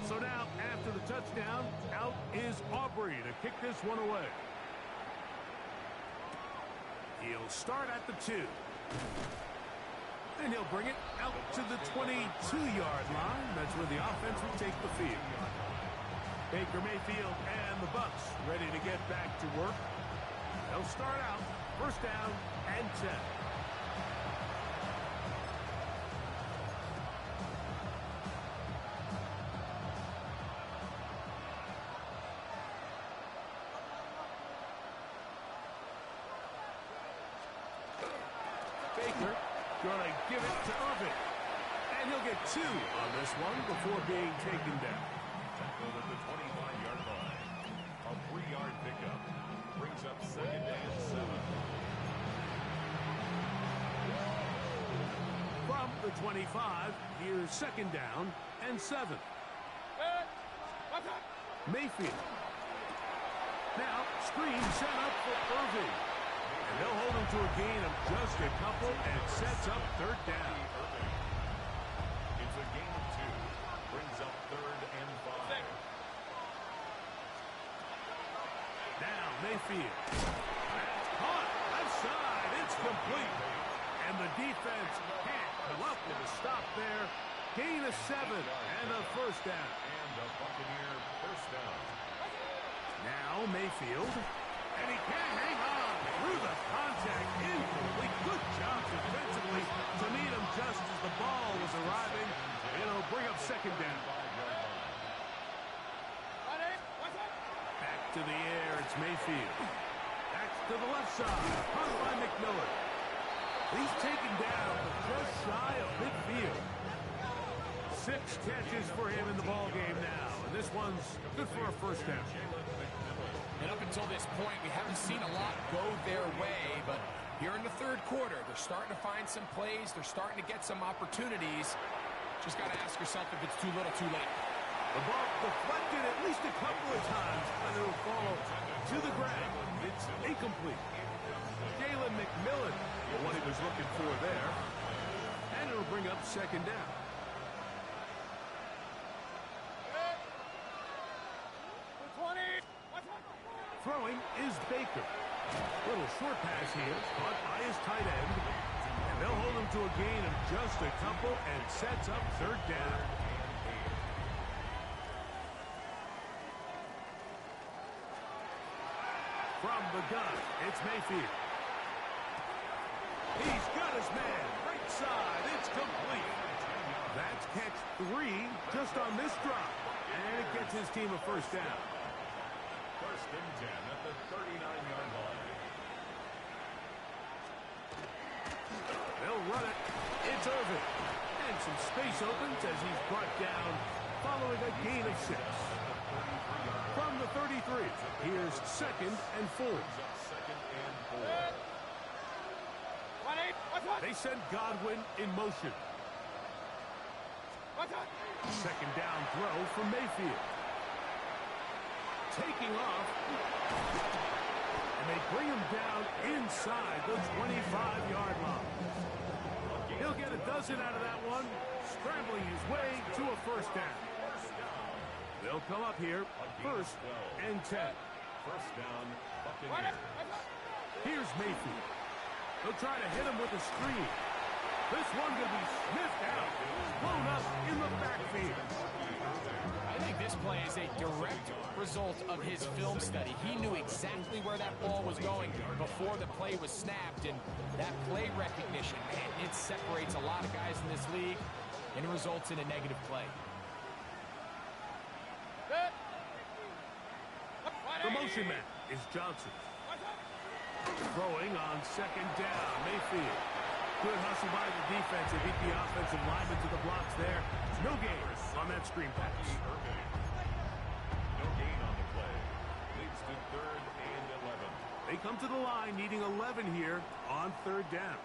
So now, after the touchdown, out is Aubrey to kick this one away. He'll start at the 2. And he'll bring it out to the 22-yard line. That's where the offense will take the field. Baker Mayfield and the Bucks ready to get back to work. They'll start out 1st down and 10. Baker gonna give it to Irvin. And he'll get 2 on this one before being taken down. Tackled at the 25-yard line. A 3-yard pickup brings up 2nd and 7. From the 25, here's 2nd down and 7. Mayfield. Now, screen set up for Irving. And they'll hold him to a gain of just a couple and sets up 3rd down. It's a gain of 2. Brings up 3rd and 5. Now Mayfield. That's caught. Left side. It's complete. And the defense can't come up with a stop there. Gain of 7 and a 1st down. And a Buccaneer 1st down. Now Mayfield. And he can't hang on through the contact. Incomplete. Good job defensively to meet him just as the ball was arriving. It'll bring up 2nd down. Back to the air. It's Mayfield. Back to the left side. Caught by McMillan. He's taken down just shy of midfield. 6 catches for him in the ball game now. And this one's good for a 1st down. And up until this point, we haven't seen a lot go their way, but here in the 3rd quarter, they're starting to find some plays. They're starting to get some opportunities. Just got to ask yourself if it's too little, too late. The ball deflected at least a couple of times, and it'll fall to the ground. It's incomplete. Jalen McMillan, what he was looking for there. And it'll bring up second down. Throwing is Baker. Little short pass here, caught by his tight end. And they'll hold him to a gain of just a couple and sets up third down. From the gun, it's Mayfield. He's got his man. Right side, it's complete. That's catch 3 just on this drop. And it gets his team a first down. First and 10 at the 39-yard line. They'll run it. It's Irvin. And some space opens as he's brought down following a gain of 6. From the 33, here's second and 4. They send Godwin in motion. Second down throw from Mayfield. Taking off. And they bring him down inside the 25-yard line. He'll get a dozen out of that one, scrambling his way to a first down. They'll come up here, first and 10. First down, Buccaneers. Here's Mayfield. They'll try to hit him with a screen. This one will be sniffed out, blown up in the backfield. I think this play is a direct result of his film study. He knew exactly where that ball was going before the play was snapped, and that play recognition, man, it separates a lot of guys in this league, and it results in a negative play. The motion man is Johnson. Throwing on second down, Mayfield. Good hustle by the defense. They beat the offensive lineman to the blocks there. No gain on that screen pass. No gain on the play. Leads to third and 11. They come to the line needing 11 here on third down.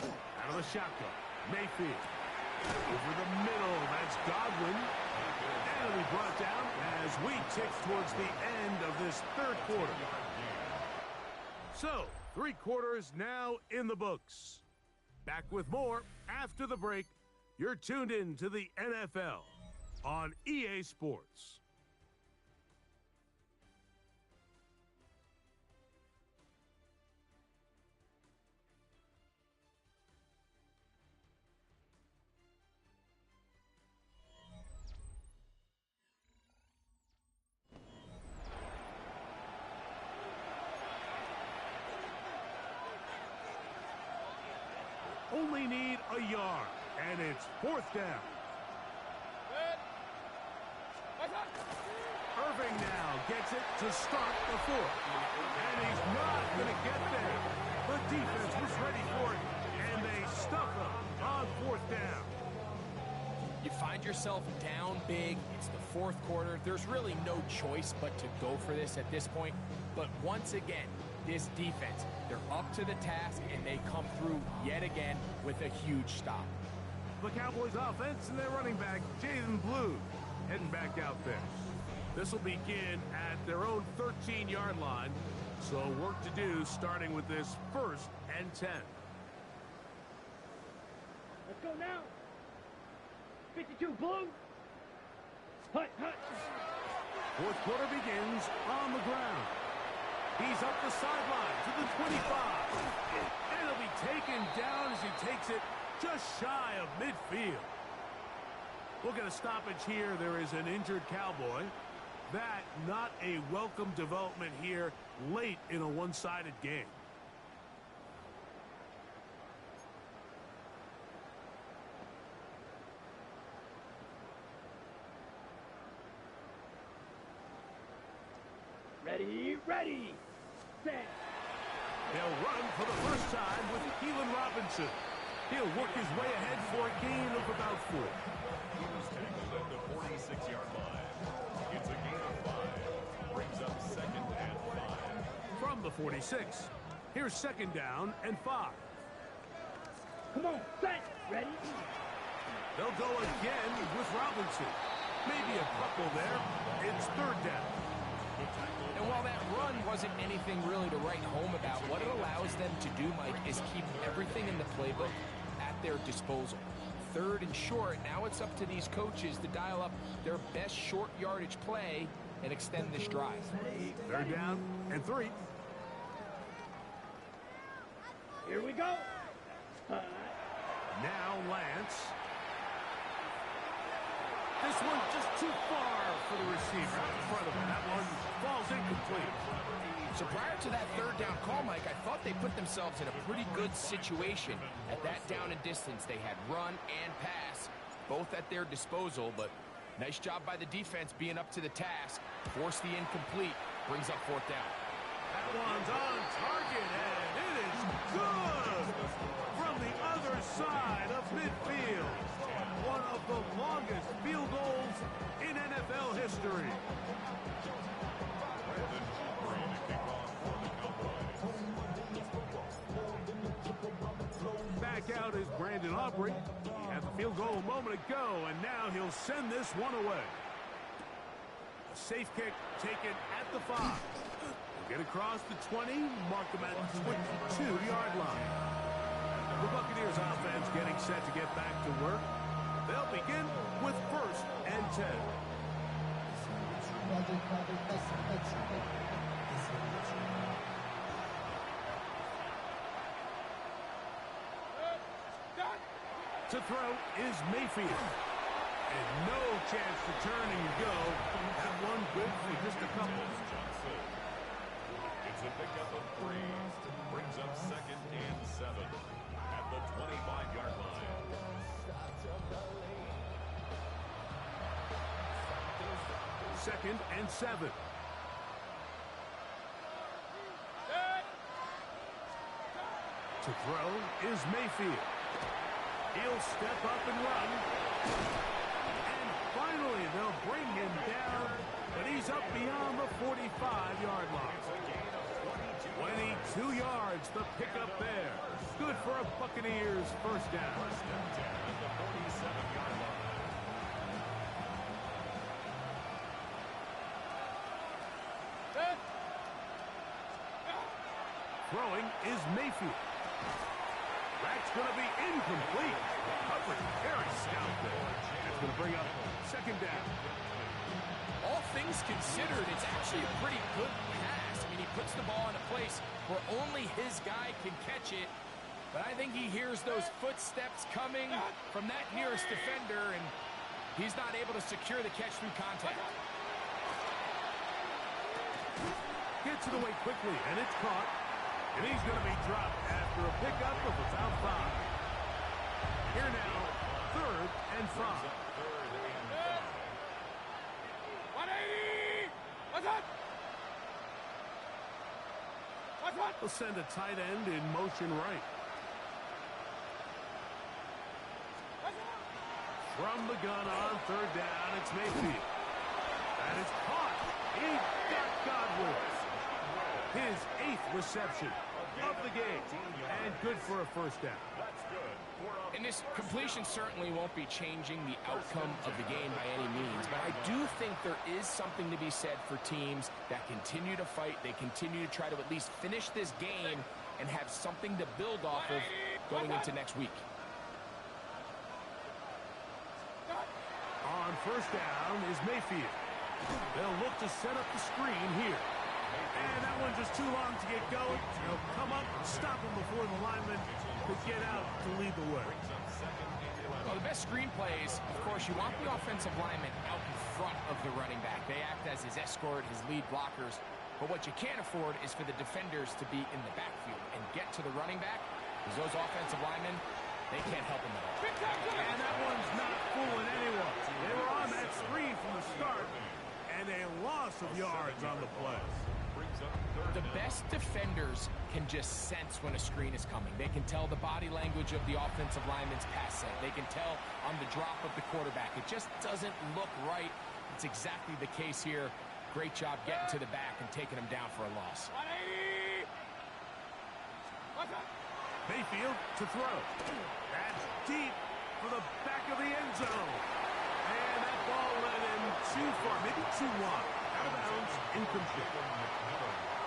Out of the shotgun, Mayfield. Over the middle, that's Godwin. And it'll be brought down as we tick towards the end of this third quarter. So, 3 quarters now in the books. Back with more after the break. You're tuned in to the NFL on EA Sports. Only need a yard, and it's fourth down. Irving now gets it to start the fourth. And he's not going to get there. The defense was ready for it, and they stuff him on fourth down. You find yourself down big. It's the fourth quarter. There's really no choice but to go for this at this point. But once again, this defense, they're up to the task, and they come through yet again with a huge stop. The Cowboys offense and their running back, Jaden Blue, heading back out there. This will begin at their own 13-yard line, so work to do starting with this first and 10. Let's go now. 52, Blue. Hut, hut. Fourth quarter begins on the ground. He's up the sideline to the 25. And he'll be taken down as he takes it just shy of midfield. We'll get a stoppage here. There is an injured Cowboy. That not a welcome development here late in a one-sided game. Ready, ready, set. They'll run for the first time with Keelan Robinson. He'll work his way ahead for a gain of about 4. He was tackled at the 46-yard line. It's a gain of 5. Brings up second and 5. From the 46, here's second down and 5. Come on, set, ready. They'll go again with Robinson. Maybe a couple there. It's third down. And while that run wasn't anything really to write home about, what it allows them to do, Mike, is keep everything in the playbook at their disposal. Third and short, now it's up to these coaches to dial up their best short yardage play and extend this drive. Third down and 3. Here we go. Now Lance. This one's just too far for the receiver out in front of him. That one falls incomplete. So prior to that third down call, Mike, I thought they put themselves in a pretty good situation. At that down and distance, they had run and pass, both at their disposal, but nice job by the defense being up to the task. Force the incomplete, brings up fourth down. That one's on target, and it is good from the other side of midfield. One of the longest field goals in NFL history. Back out is Brandon Aubrey. He had the field goal a moment ago, and now he'll send this one away. A safe kick taken at the 5. Get across the 20, mark them at the 22-yard line. The Buccaneers offense getting set to get back to work. They'll begin with first and 10. To throw is Mayfield. And no chance to turn and go. That one good for just a couple. It's a pickup of 3. Brings up second and 7 at the 25-yard line. Second and 7. To throw is Mayfield. He'll step up and run. And finally, they'll bring him down, but he's up beyond the 45-yard line. 22 yards, the pickup there. Good for a Buccaneers first down. At the 47-yard line. Throwing is Mayfield. That's going to be incomplete. Coverage very stout there. That's going to bring up second down. All things considered, it's actually a pretty good pass. I mean, he puts the ball in a place where only his guy can catch it. But I think he hears those footsteps coming from that nearest defender, and he's not able to secure the catch through contact. Gets it away quickly, and it's caught. And he's going to be dropped after a pickup of about 5. Here now, third and 5. 180! What's up? What's up? We'll send a tight end in motion right. From the gun on third down, it's Mayfield. That is caught. He got Godwin. His 8th reception of the game, and good for a first down. And this completion certainly won't be changing the outcome of the game by any means, but I do think there is something to be said for teams that continue to fight. They continue to try to at least finish this game and have something to build off of going into next week. On first down is Mayfield. They'll look to set up the screen here. And that one's just too long to get going. They'll come up and stop him before the lineman could get out to lead the way. Well, the best screen plays, of course, you want the offensive lineman out in front of the running back. They act as his escort, his lead blockers. But what you can't afford is for the defenders to be in the backfield and get to the running back, because those offensive linemen, they can't help him at all. And that one's not fooling anyone. They were on that screen from the start, and a loss of yards on the play. The best defenders can just sense when a screen is coming. They can tell the body language of the offensive lineman's pass set. They can tell on the drop of the quarterback. It just doesn't look right. It's exactly the case here. Great job getting to the back and taking him down for a loss. 180! What's up? Mayfield to throw. That's deep for the back of the end zone. And that ball went in too far, maybe too wide. Out of bounds, incomplete.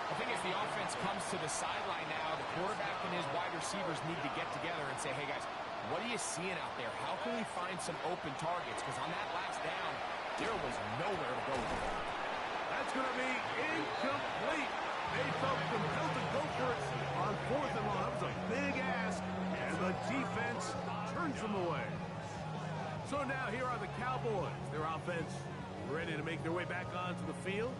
I think as the offense comes to the sideline now, the quarterback and his wide receivers need to get together and say, hey, guys, what are you seeing out there? How can we find some open targets? Because on that last down, there was nowhere to go. That's going to be incomplete. They felt compelled to go for it on 4th and long. That was a big ask, and the defense turns them away. So now here are the Cowboys. Their offense ready to make their way back onto the field.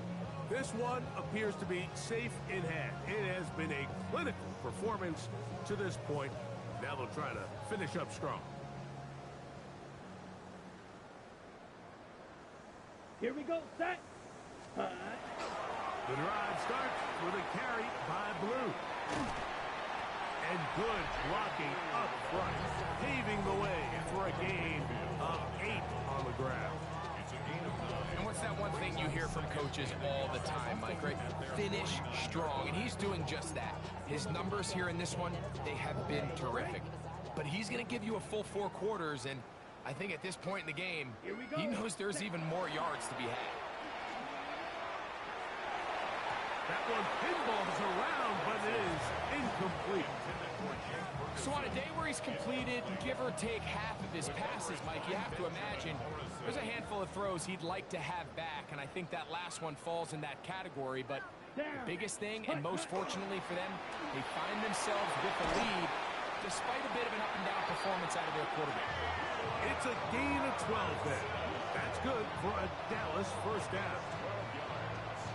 This one appears to be safe in hand. It has been a clinical performance to this point. Now they'll try to finish up strong. Here we go, set. The drive starts with a carry by Blue. And good blocking up front, paving the way for a gain of 8 on the ground. And what's that one thing you hear from coaches all the time, Mike, right? Finish strong, and he's doing just that. His numbers here in this one, they have been terrific. But he's going to give you a full 4 quarters, and I think at this point in the game, he knows there's even more yards to be had. That one pinballs around, but it is incomplete. So on a day where he's completed, give or take half of his passes, Mike, you have to imagine there's a handful of throws he'd like to have back, and I think that last one falls in that category. But the biggest thing, and most fortunately for them, they find themselves with the lead despite a bit of an up-and-down performance out of their quarterback. It's a gain of 12 there. That's good for a Dallas first down.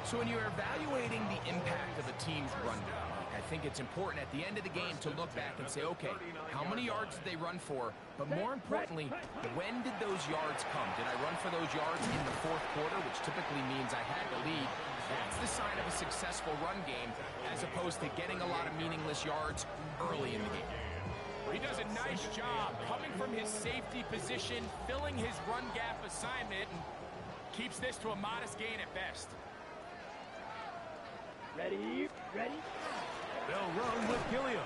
So when you're evaluating the impact of a team's run down, I think it's important at the end of the game to look back and say, okay, how many yards did they run for? But more importantly, when did those yards come? Did I run for those yards in the 4th quarter, which typically means I had the lead? That's the sign of a successful run game, as opposed to getting a lot of meaningless yards early in the game. He does a nice job coming from his safety position, filling his run gap assignment, and keeps this to a modest gain at best. Ready, ready. They'll run with Gilliam.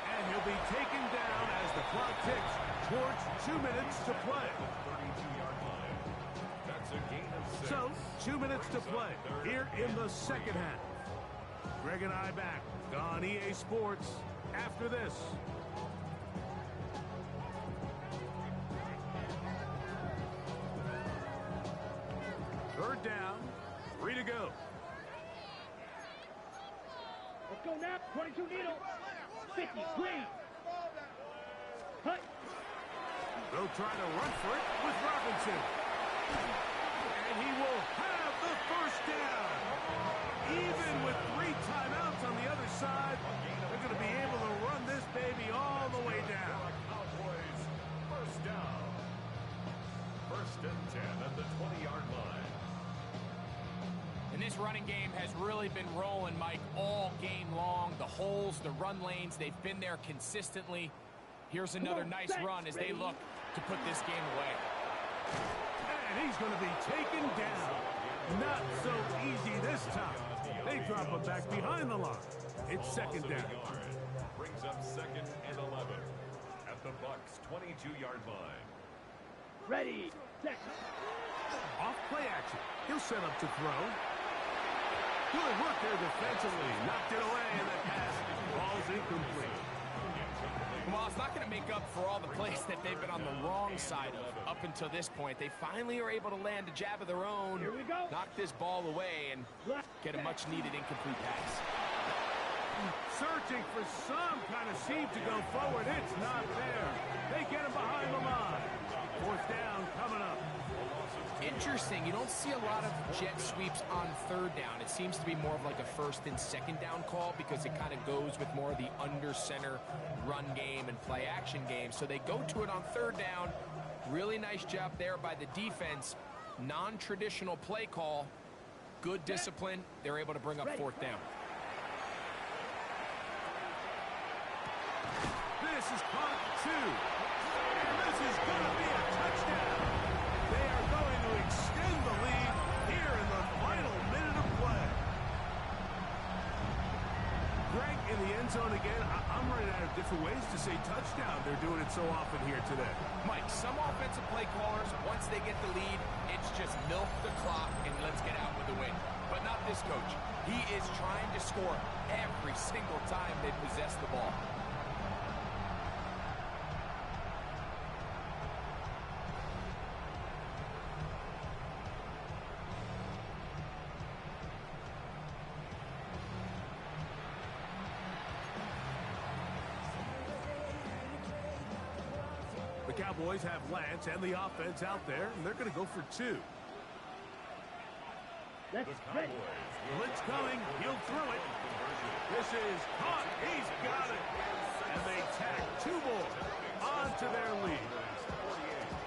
And he'll be taken down as the clock ticks towards 2 minutes to play. That's a gain of 6. So, 2 minutes to play here in the second half. Greg and I back on EA Sports after this. Third down, 3 to go. Let's go now. 22 needle. 50, clean. Cut. They'll try to run for it with Robinson. And he will have the first down. Even with 3 timeouts on the other side, they're going to be able to run this baby all the way down. Cowboys, first down. 1st and 10 at the 20-yard line. And this running game has really been rolling, Mike, all game long. The holes, the run lanes, they've been there consistently. Here's another nice run as they look to put this game away. And he's going to be taken down. Not so easy this time. They drop him back behind the line. It's second down. Brings up 2nd and 11 at the Bucs' 22-yard line. Ready, set. Off play action. He'll set up to throw. Good work there defensively. Knocked it away, and the pass falls incomplete. Well, it's not going to make up for all the plays that they've been on the wrong side of up until this point. They finally are able to land a jab of their own, Here we go. knock this ball away, and get a much-needed incomplete pass. Searching for some kind of seam to go forward. It's not there. They get him behind the line. 4th down coming up. Interesting. You don't see a lot of jet sweeps on 3rd down. It seems to be more of like a 1st and 2nd down call because it kind of goes with more of the under-center run game and play-action game. So they go to it on 3rd down. Really nice job there by the defense. Non-traditional play call. Good discipline. They're able to bring up 4th down. This is caught 2. And this is going to be a touchdown. They are going to extend the lead here in the final minute of play. Greg, in the end zone again. I'm running out of different ways to say touchdown. They're doing it so often here today. Mike, some offensive play callers, once they get the lead, it's just milk the clock and let's get out with the win. But not this coach. He is trying to score every single time they possess the ball. The Cowboys have Lance and the offense out there, and they're going to go for two. That's ready. Blitz coming. He'll throw it. This is caught. He's got it. And they tack two more onto their lead.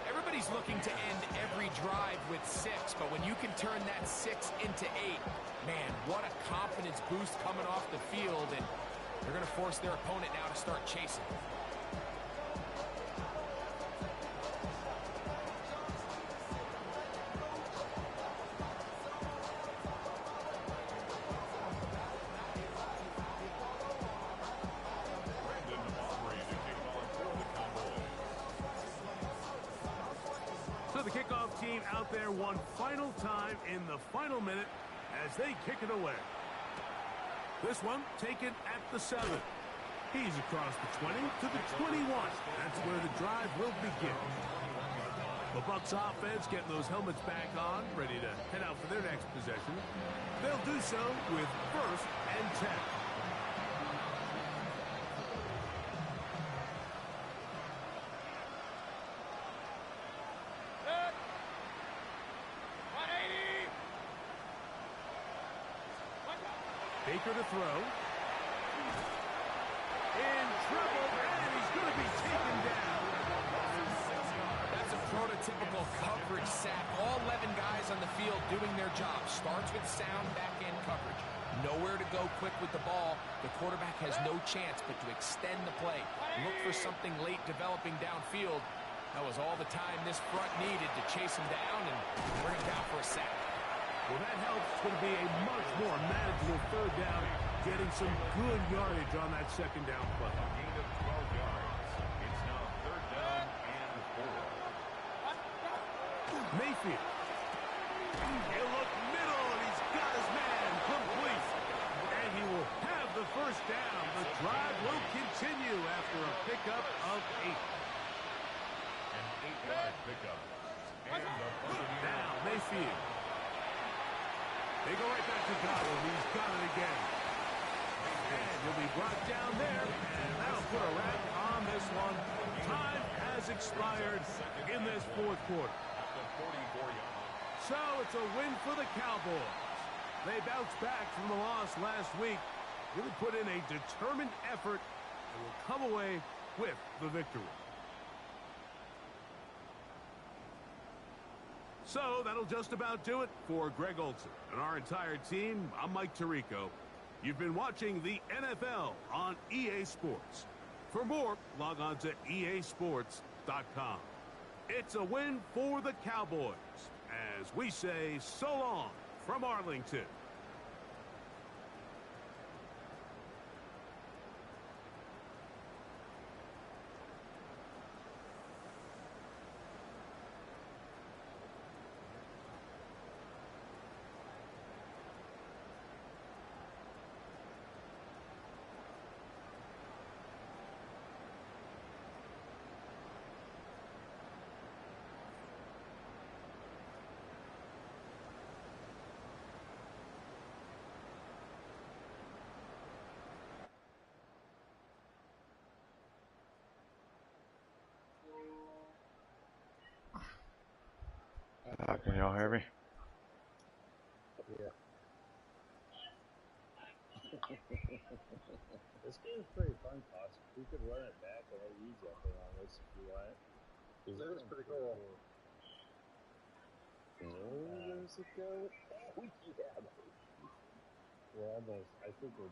Everybody's looking to end every drive with 6, but when you can turn that 6 into 8, man, what a confidence boost coming off the field, and they're going to force their opponent now to start chasing. So the kickoff team out there one final time in the final minute as they kick it away. This one taken at the 7. He's across the 20 to the 21. That's where the drive will begin. The Bucs offense getting those helmets back on, ready to head out for their next possession. They'll do so with 1st and 10. Baker to throw. In trouble, and he's going to be taken down. That's a prototypical coverage sack. All 11 guys on the field doing their job. Starts with sound back-end coverage. Nowhere to go quick with the ball. The quarterback has no chance but to extend the play. Look for something late developing downfield. That was all the time this front needed to chase him down and bring him down for a sack. Well, that helps. It's going to be a much more manageable 3rd down, getting some good yardage on that 2nd down play. A gain of 12 yards. It's now 3rd down and 4. Mayfield. He'll look middle, and he's got his man complete. And he will have the 1st down. The drive will continue after a pickup of 8. An 8-yard pickup. And Now, Mayfield. They go right back to Godwin. He's got it again. And he'll be brought down there, and that'll put a wrap on this one. Time has expired in this 4th quarter. So it's a win for the Cowboys. They bounced back from the loss last week, really put in a determined effort, and will come away with the victory. So that'll just about do it for Greg Olsen and our entire team. I'm Mike Tirico. You've been watching the NFL on EA Sports. For more, log on to easports.com. It's a win for the Cowboys as we say so long from Arlington. Can y'all hear me? Yeah. This game's pretty fun, Cox. We could run it back and let you jump in on this if you want. This is pretty cool. There's a goat. Oh, yeah. We're almost, I think we're